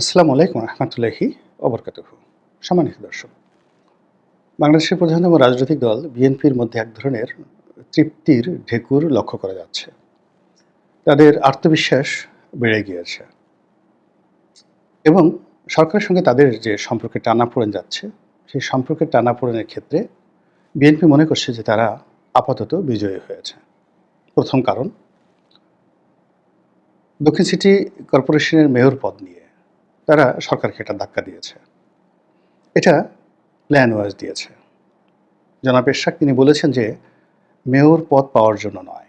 আসসালামু আলাইকুম রহমতুল্লাহি ওবরকাতুহু। সম্মানিত দর্শক, বাংলাদেশের প্রধানতম রাজনৈতিক দল বিএনপির মধ্যে এক ধরনের তৃপ্তির ঢেকুর লক্ষ্য করা যাচ্ছে। তাদের আত্মবিশ্বাস বেড়ে গিয়েছে এবং সরকারের সঙ্গে তাদের যে সম্পর্কে টানাপোড়েন যাচ্ছে, সেই সম্পর্কের টানাপোড়েনের ক্ষেত্রে বিএনপি মনে করছে যে তারা আপাতত বিজয়ী হয়েছে। প্রথম কারণ, দক্ষিণ সিটি কর্পোরেশনের মেয়র পদ নিয়ে তারা সরকারকে একটা ধাক্কা দিয়েছে। এটা প্ল্যান ওয়াইজ দিয়েছে। জনাব এরশাদ তিনি বলেছেন যে মেয়র পদ পাওয়ার জন্য নয়,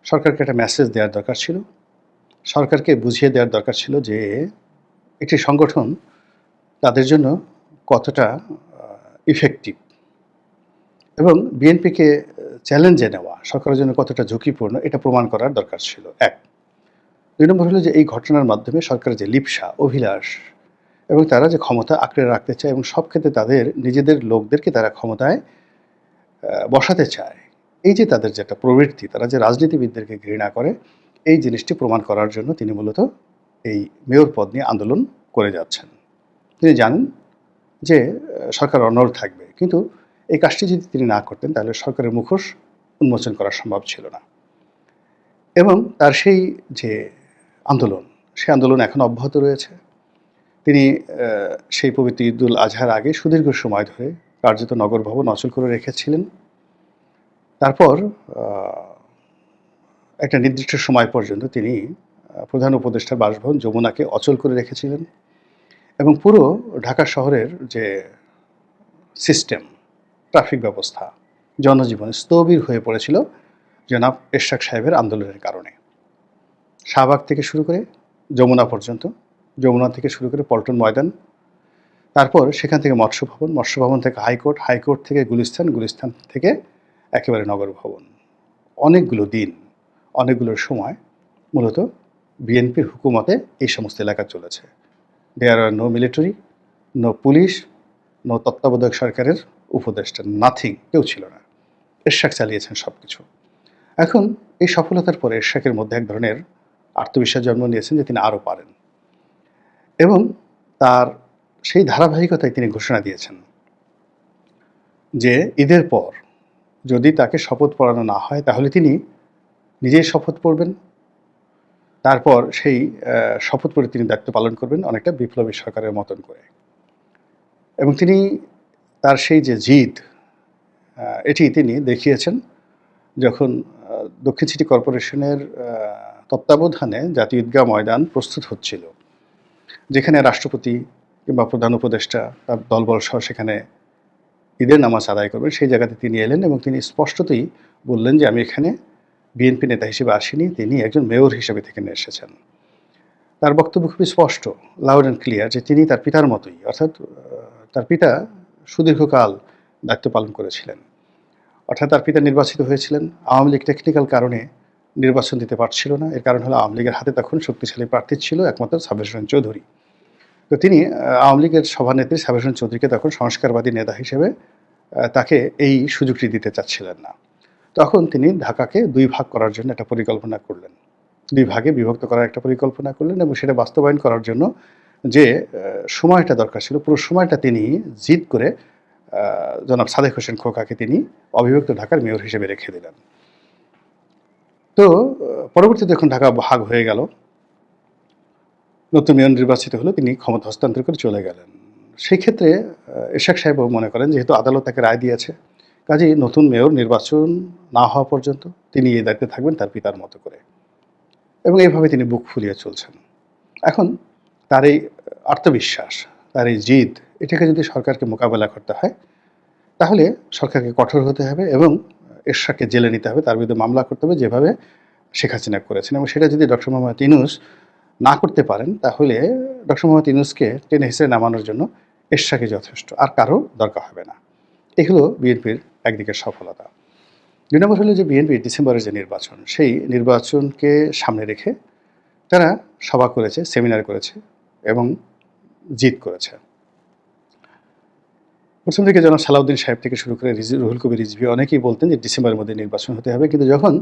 সরকারকে একটা মেসেজ দেওয়ার দরকার ছিল। সরকারকে বুঝিয়ে দেওয়ার দরকার ছিল যে একটি সংগঠন তাদের জন্য কতটা ইফেক্টিভ এবং বিএনপিকে চ্যালেঞ্জে নেওয়া সরকারের জন্য কতটা ঝুঁকিপূর্ণ, এটা প্রমাণ করার দরকার ছিল। এক। ২ নম্বর হলো যে এই ঘটনার মাধ্যমে সরকারের যে লিপ্সা, অভিলাষ এবং তারা যে ক্ষমতা আঁকড়ে রাখতে চায় এবং সব ক্ষেত্রে তাদের নিজেদের লোকদেরকে তারা ক্ষমতায় বসাতে চায়, এই যে তাদের যে একটা প্রবৃত্তি, তারা যে রাজনীতিবিদদেরকে ঘৃণা করে, এই জিনিসটি প্রমাণ করার জন্য তিনি মূলত এই মেয়র পদ নিয়ে আন্দোলন করে যাচ্ছেন। তিনি জানেন যে সরকার অনড় থাকবে, কিন্তু এই কাজটি যদি তিনি না করতেন তাহলে সরকারের মুখোশ উন্মোচন করা সম্ভব ছিল না। এবং তার সেই যে আন্দোলন, সেই আন্দোলন এখন অব্যাহত রয়েছে। তিনি সেই পবিত্র ঈদুল আজহার আগে সুদীর্ঘ সময় ধরে কার্যত নগর ভবন অচল করে রেখেছিলেন। তারপর একটা নির্দিষ্ট সময় পর্যন্ত তিনি প্রধান উপদেষ্টার বাসভবন যমুনাকে অচল করে রেখেছিলেন এবং পুরো ঢাকা শহরের যে সিস্টেম, ট্রাফিক ব্যবস্থা, জনজীবন স্থবির হয়ে পড়েছিল জনাব এরশাদ সাহেবের আন্দোলনের কারণে। শাহবাগ থেকে শুরু করে যমুনা পর্যন্ত, যমুনা থেকে শুরু করে পল্টন ময়দান, তারপর সেখান থেকে মৎস্য ভবন, মৎস্য ভবন থেকে হাইকোর্ট, হাইকোর্ট থেকে গুলিস্তান, গুলিস্তান থেকে একেবারে নগর ভবন। অনেকগুলো দিন, অনেকগুলো সময় মূলত বিএনপির হুকুমতে এই সমস্ত এলাকা চলেছে। There are no military, no police, no তত্ত্বাবধায়ক সরকারের উপদেষ্টা, নাথিং, কেউ ছিল না। এরশাদ চালিয়েছেন সব কিছু। এখন এই সফলতার পরে এরশাদের মধ্যে এক ধরনের আত্মবিশ্বাস জন্ম নিয়েছেন যে তিনি আরও পারেন এবং তার সেই ধারাবাহিকতায় তিনি ঘোষণা দিয়েছেন যে ঈদের পর যদি তাকে শপথ পড়ানো না হয় তাহলে তিনি নিজেই শপথ পড়বেন। তারপর সেই শপথ পড়ে তিনি দায়িত্ব পালন করবেন অনেকটা বিপ্লবী সরকারের মতন করে। এবং তিনি তার সেই যে জিদ, এটি তিনি দেখিয়েছেন যখন দক্ষিণ সিটি কর্পোরেশনের তত্ত্বাবধানে জাতীয় ঈদগাহ ময়দান প্রস্তুত হচ্ছিল, যেখানে রাষ্ট্রপতি কিংবা প্রধান উপদেষ্টা তার দলবল সহ সেখানে ঈদের নামাজ আদায় করবেন। সেই জায়গাতে তিনি এলেন এবং তিনি স্পষ্টতই বললেন যে আমি এখানে বিএনপি নেতা হিসেবে আসিনি, তিনি একজন মেয়র হিসেবে থেকে এসেছেন। তার বক্তব্য খুবই স্পষ্ট, লাউড অ্যান্ড ক্লিয়ার, যে তিনি তার পিতার মতোই, অর্থাৎ তার পিতা সুদীর্ঘকাল দায়িত্ব পালন করেছিলেন। অর্থাৎ তার পিতা নির্বাচিত হয়েছিলেন, আওয়ামী লীগ টেকনিক্যাল কারণে নির্বাচন দিতে পারছিল না। এর কারণ হলো আওয়ামী লীগের হাতে তখন শক্তিশালী প্রার্থী ছিল একমাত্র সাবের হোসেন চৌধুরী। তো তিনি আওয়ামী লীগের সভানেত্রী সাবের হোসেন চৌধুরীকে তখন সংস্কারবাদী নেতা হিসেবে তাকে এই সুযোগটি দিতে চাচ্ছিলেন না। তখন তিনি ঢাকাকে ২ ভাগ করার জন্য একটা পরিকল্পনা করলেন, ২ ভাগে বিভক্ত করার একটা পরিকল্পনা করলেন এবং সেটা বাস্তবায়ন করার জন্য যে সময়টা দরকার ছিল, পুরো সময়টা তিনি জিদ করে জনাব সাদেক হোসেন খোকাকে তিনি অবিভক্ত ঢাকার মেয়র হিসেবে রেখে দিলেন। তো পরবর্তীতে যখন ঢাকা ভাগ হয়ে গেল, নতুন মেয়র নির্বাচিত হলো, তিনি ক্ষমতা হস্তান্তর করে চলে গেলেন। সেই ক্ষেত্রে এরশাদ সাহেবও মনে করেন যেহেতু আদালত তাকে রায় দিয়েছে, কাজেই নতুন মেয়র নির্বাচন না হওয়া পর্যন্ত তিনি এই দায়িত্বে থাকবেন তার পিতার মতো করে এবং এইভাবে তিনি বুক ফুলিয়ে চলছেন। এখন তার এই আত্মবিশ্বাস, তার এই জিদ, এটাকে যদি সরকারকে মোকাবেলা করতে হয় তাহলে সরকারকে কঠোর হতে হবে এবং এরশাদকে জেলে নিতে হবে, তার বিরুদ্ধে মামলা করতে হবে যেভাবে শেখ হাসিনা করেছেন। এবং সেটা যদি ডক্টর মোহাম্মদ ইউনূস না করতে পারেন তাহলে ডক্টর মোহাম্মদ ইউনূসকে টেনে হিসেবে নামানোর জন্য এরশাদই যথেষ্ট, আর কারো দরকার হবে না। এগুলো বিএনপির একদিকে সফলতা। ২ নম্বর হলো যে বিএনপির ডিসেম্বরের যে নির্বাচন, সেই নির্বাচনকে সামনে রেখে তারা সভা করেছে, সেমিনার করেছে এবং জিত করেছে। প্রথম দিকে জনাব সালাউদ্দিন সাহেব থেকে শুরু করে রুহুল কবির রিজভী অনেকেই বলতেন যে ডিসেম্বরের মধ্যে নির্বাচন হতে হবে, কিন্তু যখন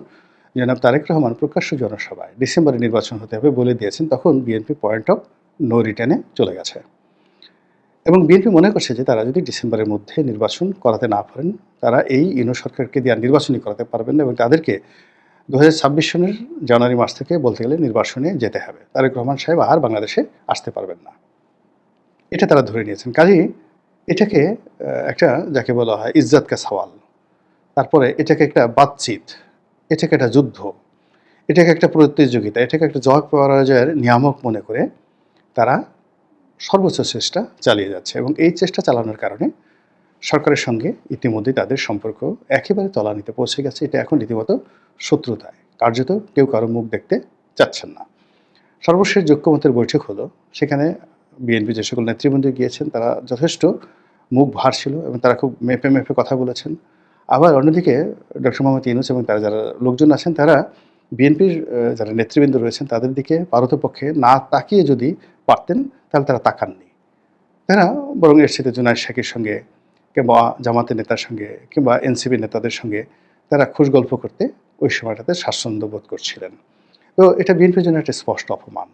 জনাব তারেক রহমান প্রকাশ্য জনসভায় ডিসেম্বরে নির্বাচন হতে হবে বলে দিয়েছেন, তখন বিএনপি পয়েন্ট অফ নো রিটার্নে চলে গেছে। এবং বিএনপি মনে করছে যে তারা যদি ডিসেম্বরের মধ্যে নির্বাচন করাতে না পারেন, তারা এই ইউনূস সরকারকে দিয়ে আর নির্বাচনই করাতে পারবেন না এবং তাদেরকে ২০২৬ সনের জানুয়ারি মাস থেকে বলতে গেলে নির্বাসনে যেতে হবে। তারেক রহমান সাহেব আর বাংলাদেশে আসতে পারবেন না। এটা তারা ধরে নিয়েছেন। কাজেই এটাকে একটা যাকে বলা হয় ইজ্জত কা সওয়াল। তারপরে এটাকে একটা বাতচিত, এটাকে একটা যুদ্ধ, এটাকে একটা প্রতিযোগিতা, এটাকে একটা জয় পরাজয়ের নিয়ামক মনে করে তারা সর্বোচ্চ চেষ্টা চালিয়ে যাচ্ছে এবং এই চেষ্টা চালানোর কারণে সরকারের সঙ্গে ইতিমধ্যেই তাদের সম্পর্ক একেবারে তলানিতে পৌঁছে গেছে। এটা এখন রীতিমতো শত্রুতায়। কার্যত কেউ কারো মুখ দেখতে চাচ্ছেন না। সর্বশেষ ঐক্যমত্যের বৈঠক হলো। সেখানে বিএনপি যে সকল নেতৃবৃন্দ গিয়েছেন তারা যথেষ্ট মুখ ভার ছিল এবং তারা খুব মেপে, মেপে কথা বলেছেন। আবার অন্যদিকে ডক্টর মোহাম্মদ ইউনূস এবং তার যারা লোকজন আছেন তারা বিএনপির যারা নেতৃবৃন্দ রয়েছেন তাদের দিকে পারতপক্ষে না তাকিয়ে যদি পারতেন তাহলে তারা তাকাননি। তারা বরং এর সাথে জুনায়েদ সাকির সঙ্গে কিংবা জামাতের নেতার সঙ্গে কিংবা এনসিপি নেতাদের সঙ্গে তারা খুশ গল্প করতে ওই সময়টাতে স্বাচ্ছন্দ্য বোধ করছিলেন। তো এটা বিএনপির জন্য একটা স্পষ্ট অপমান,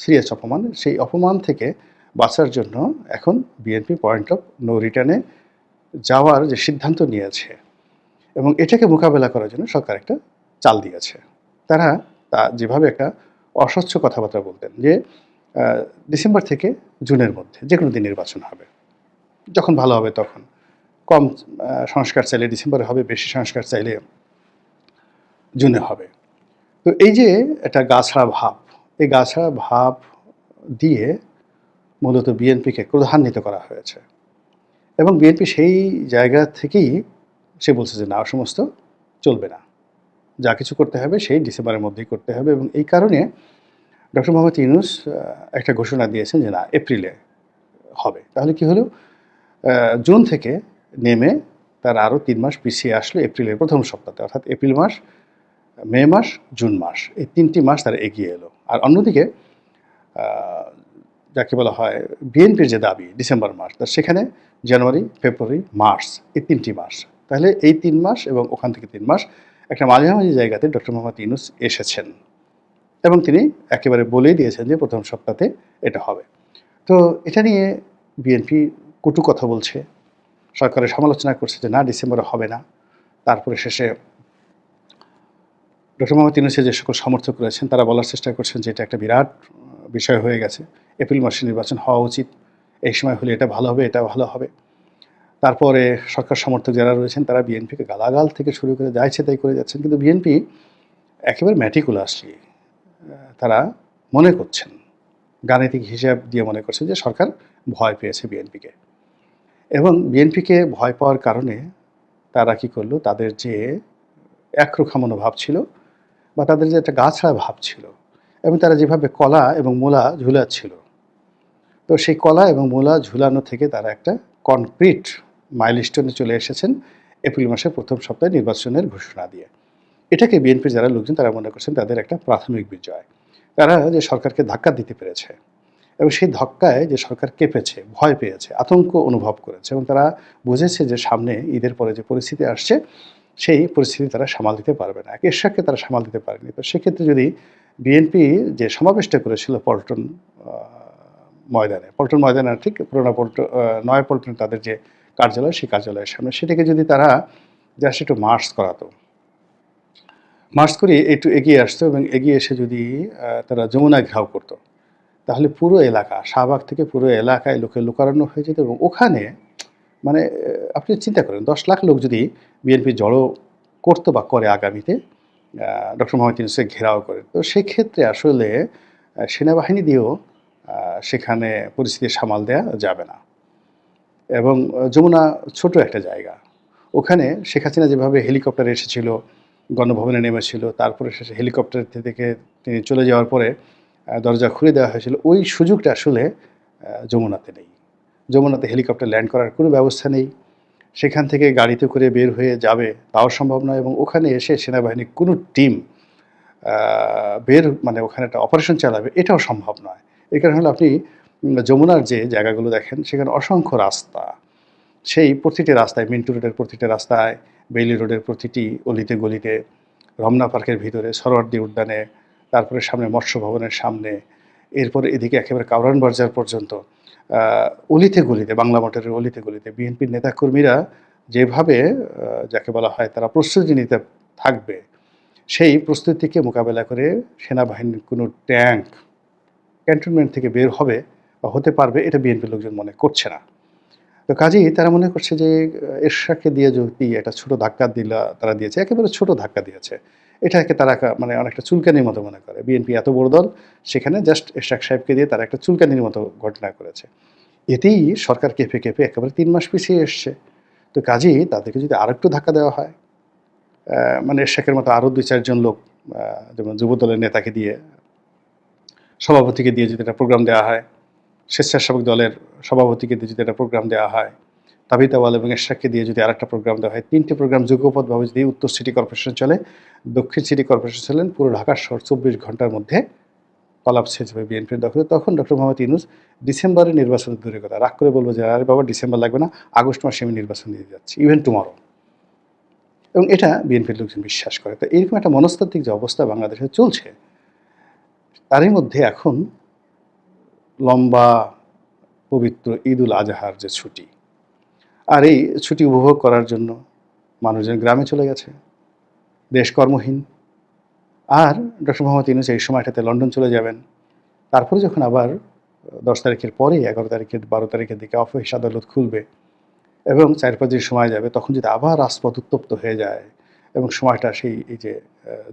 সিরিয়াস অপমান। সেই অপমান থেকে বাঁচার জন্য এখন বিএনপি পয়েন্ট অফ নো রিটার্নে যাওয়ার যে সিদ্ধান্ত নিয়েছে এবং এটাকে মোকাবেলা করার জন্য সরকার একটা চাল দিয়েছে। তারা যেভাবে একটা অস্বচ্ছ কথাবার্তা বলতেন যে ডিসেম্বর থেকে জুনের মধ্যে যে কোনো দিন নির্বাচন হবে, যখন ভালো হবে তখন। কম সংস্কার চাইলে ডিসেম্বরে হবে, বেশি সংস্কার চাইলে জুনে হবে। তো এই যে একটা গা ছাড়া ভাব, এই গা ছাড়া ভাব দিয়ে মূলত বিএনপিকে ক্রোধান্বিত করা হয়েছে এবং বিএনপি সেই জায়গা থেকেই সে বলছে যে না, সমস্ত চলবে না, যা কিছু করতে হবে সেই ডিসেম্বরের মধ্যেই করতে হবে এবং এই কারণে ডক্টর মোহাম্মদ ইউনূস একটা ঘোষণা দিয়েছেন যে না, এপ্রিলে হবে। তাহলে কি হলো, জুন থেকে নেমে তার আরও ৩ মাস পিছিয়ে আসলো এপ্রিলের প্রথম সপ্তাহে, অর্থাৎ এপ্রিল মাস, মে মাস, জুন মাস, এই ৩টি মাস তারা এগিয়ে এলো। আর অন্যদিকে যাকে বলা হয় বিএনপির যে দাবি ডিসেম্বর মাস, তার সেখানে জানুয়ারি, ফেব্রুয়ারি, মার্চ, এই 3টি মাস। তাহলে এই 3 মাস এবং ওখান থেকে 3 মাস একটা মাঝামাঝি জায়গাতে ডক্টর মোহাম্মদ ইউনূস এসেছেন এবং তিনি একেবারে বলেই দিয়েছেন যে প্রথম সপ্তাহে এটা হবে। তো এটা নিয়ে বিএনপি কটু কথা বলছে, সরকারের সমালোচনা করছে যে না, ডিসেম্বরে হবে না। তারপরে শেষে ডক্টর মোহাম্মদ ইউনূসের যে সকল সমর্থক রয়েছেন তারা বলার চেষ্টা করছেন যে এটা একটা বিরাট বিষয় হয়ে গেছে, এপ্রিল মাসে নির্বাচন হওয়া উচিত, এই সময় হলে এটা ভালো হবে, এটা ভালো হবে। তারপরে সরকার সমর্থক যারা রয়েছেন তারা বিএনপিকে গালাগাল থেকে শুরু করে যা ইচ্ছে তাই করে যাচ্ছেন, কিন্তু বিএনপি একেবারে ম্যাটিকুলাসলি তারা মনে করছেন, গাণিতিক হিসাব দিয়ে মনে করছেন যে সরকার ভয় পেয়েছে বিএনপিকে এবং বিএনপিকে ভয় পাওয়ার কারণে তারা কি করলো, তাদের যে একরোখা মনোভাব ছিল বা তাদের যে একটা গা ছাড়া ভাব ছিল এবং তারা যেভাবে কলা এবং মূলা ঝুলাচ্ছিল, তো সেই কলা এবং মূলা ঝুলানো থেকে তারা একটা কনক্রিট মাইলস্টোনে চলে এসেছেন এপ্রিল মাসের প্রথম সপ্তাহে নির্বাচনের ঘোষণা দিয়ে। এটাকে বিএনপির যারা লোকজন তারা মনে করছেন তাদের একটা প্রাথমিক বিজয়। তারা যে সরকারকে ধাক্কা দিতে পেরেছে এবং সেই ধাক্কায় যে সরকার কেঁপেছে, ভয় পেয়েছে, আতঙ্ক অনুভব করেছে এবং তারা বুঝেছে যে সামনে ঈদের পরে যে পরিস্থিতি আসছে সেই পরিস্থিতি তারা সামাল দিতে পারবে না। এরশাদকে তারা সামাল দিতে পারেনি। তো সেক্ষেত্রে যদি বিএনপি যে সমাবেশটা করেছিল পল্টন ময়দানে, ঠিক পুরোনো নয়া পল্টন তাদের যে কার্যালয়, সেই কার্যালয়ের সামনে, সেটাকে যদি তারা জাস্ট একটু মার্চ করে একটু এগিয়ে আসতো এবং এগিয়ে এসে যদি তারা যমুনায় ঘেরাও করতো, তাহলে পুরো এলাকা, শাহবাগ থেকে পুরো এলাকায় লোকে লোকারণ্য হয়ে যেত এবং ওখানে মানে আপনি চিন্তা করেন 10 লাখ লোক যদি বিএনপি জড়ো করতো বা করে আগামীতে ডক্টর মোহাম্মদ ইউনূসকে ঘেরাও করে, তো সেক্ষেত্রে আসলে সেনাবাহিনী দিয়েও সেখানে পরিস্থিতি সামাল দেওয়া যাবে না। এবং যমুনা ছোট একটা জায়গা, ওখানে শেখ হাসিনা যেভাবে হেলিকপ্টারে এসেছিল, গণভবনে নেমেছিল, তারপরে শেষে হেলিকপ্টার থেকে তিনি চলে যাওয়ার পরে দরজা খুলে দেওয়া হয়েছিল, ওই সুযোগটা আসলে যমুনাতে নেই। যমুনাতে হেলিকপ্টার ল্যান্ড করার কোনো ব্যবস্থা নেই, সেখান থেকে গাড়িতে করে বের হয়ে যাবে তাও সম্ভব নয় এবং ওখানে এসে সেনাবাহিনীর কোনো টিম মানে ওখানে একটা অপারেশন চালাবে এটাও সম্ভব নয়। এই কারণে হলো আপনি যমুনার যে জায়গাগুলো দেখেন সেখানে অসংখ্য রাস্তা, সেই প্রতিটি রাস্তায়, মিন্টু রোডের প্রতিটি রাস্তায়, বেইলি রোডের প্রতিটি অলিতে গলিতে, রমনা পার্কের ভিতরে, সরোয়ার্দী উদ্যানে, তারপরে সামনে মৎস্য ভবনের সামনে, এরপর এদিকে একেবারে কাউরান বাজার পর্যন্ত অলিতে গলিতে, বাংলা মোটরের অলিতে গলিতে বিএনপির নেতাকর্মীরা যেভাবে যাকে বলা হয় তারা প্রস্তুতি নিতে থাকবে, সেই প্রস্তুতিকে মোকাবেলা করে সেনাবাহিনীর কোনো ট্যাঙ্ক ক্যান্টনমেন্ট থেকে বের হবে বা হতে পারবে, এটা বিএনপির লোকজন মনে করছে না। তো কাজেই তারা মনে করছে যে এরশাদকে দিয়ে যদি একটা ছোট ধাক্কা তারা দিয়েছে, একেবারে ছোট ধাক্কা দিয়েছে। এটাকে তারা মানে অনেকটা চুলকানির মতো মনে করে। বিএনপি এত বড় দল, সেখানে জাস্ট এরশাদ সাহেবকে দিয়ে তারা একটা চুলকানির মতো ঘটনা করেছে। এতেই সরকার কেঁপে কেঁপে একেবারে ৩ মাস পিছিয়ে এসছে। তো কাজেই তাদেরকে যদি আরেকটু ধাক্কা দেওয়া হয়, মানে এরশাদের মতো আরও ২-৪ জন লোক, যেমন যুবদলের নেতাকে দিয়ে, সভাপতিকে দিয়ে যদি একটা প্রোগ্রাম দেওয়া হয়, স্বেচ্ছাসেবক দলের সভাপতিকে দিয়ে যদি একটা প্রোগ্রাম দেওয়া হয়, তাবিথ আউয়াল এবং এরশাদকে দিয়ে যদি আরেকটা প্রোগ্রাম দেওয়া হয়, ৩টে প্রোগ্রাম যুগপৎভাবে যদি উত্তর সিটি কর্পোরেশন চলে, দক্ষিণ সিটি কর্পোরেশন চলেন, পুরো ঢাকা শহর ২৪ ঘন্টার মধ্যে কলাপস হয়ে যাবে বিএনপির দখলে। তখন ডক্টর মোহাম্মদ ইউনূস ডিসেম্বরে নির্বাচন দূরের কথা, রাগ করে বলবো যে আরে বাবা ডিসেম্বর লাগবে না, আগস্ট মাসে আমি নির্বাচন দিয়ে যাচ্ছি, ইভেন টুমরো। এবং এটা বিএনপির লোকজন বিশ্বাস করে। তো এইরকম একটা মনস্তাত্ত্বিক যে অবস্থা বাংলাদেশে চলছে, তারই মধ্যে এখন লম্বা পবিত্র ঈদুল আজহার যে ছুটি, আর এই ছুটি উপভোগ করার জন্য মানুষজন গ্রামে চলে গেছে, দেশ কর্মহীন। আর ডক্টর মোহাম্মদ ইউনূস এই সময়টাতে লন্ডন চলে যাবেন। তারপরে যখন আবার ১০ তারিখের পরে ১১ তারিখের ১২ তারিখের দিকে অফিস আদালত খুলবে এবং ৪-৫ দিন সময় যাবে, তখন যদি আবার রাজপথ উত্তপ্ত হয়ে যায় এবং সময়টা সেই এই যে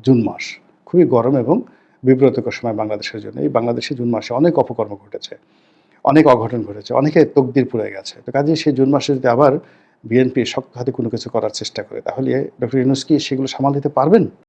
জুন মাস, খুবই গরম এবং বিব্রতকর সময় বাংলাদেশের জন্য। এই বাংলাদেশে জুন মাসে অনেক অপকর্ম ঘটেছে, অনেক অঘটন ঘটেছে, অনেকে তকদির পুড়ে গেছে। তো কাজেই সেই জুন মাসে যদি আবার বিএনপি শক্ত হাতে কোনো কিছু করার চেষ্টা করে, তাহলে ডক্টর ইউনূস কি সেগুলো সামাল দিতে পারবেন?